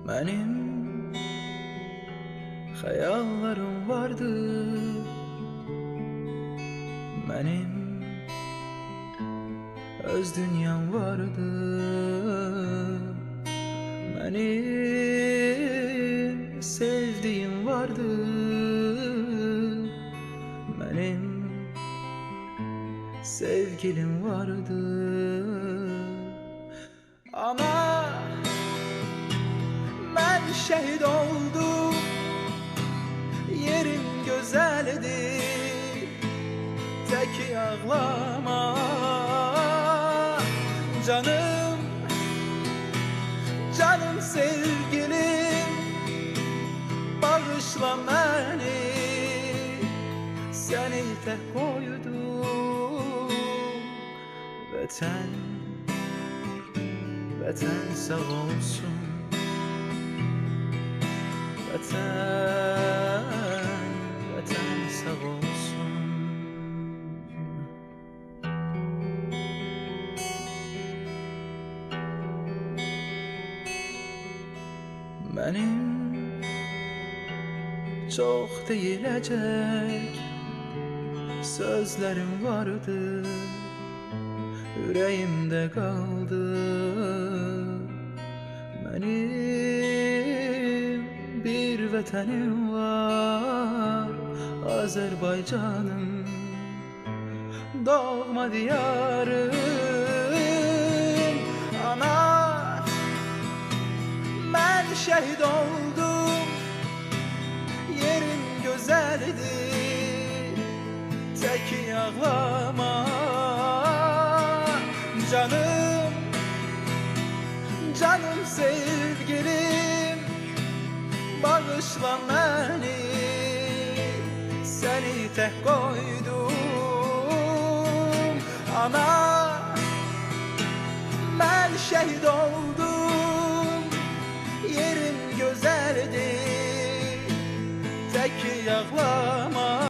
Benim hayallerim vardı, benim öz dünyam vardı, benim sevdiğim vardı, benim sevgilim vardı. Ama ben şehit oldum, yerim güzeldi, tek ağlama canım, canım sevgilim, bağışla beni, seni tek koydum. Vatan, vatan sağ olsun, vatan, vatan sağ olsun. Benim çok deyilecek sözlerim vardı, yüreğimde kaldı. Benim bir vatanım var, Azerbaycanım, doğma diyarım. Ana, ben şehit oldum, yerim güzeldi, tek ağlama canım, canım sevgilim, bağışla beni, seni tek koydum. Ana, ben şehit oldum, yerim güzeldi, tek ağlama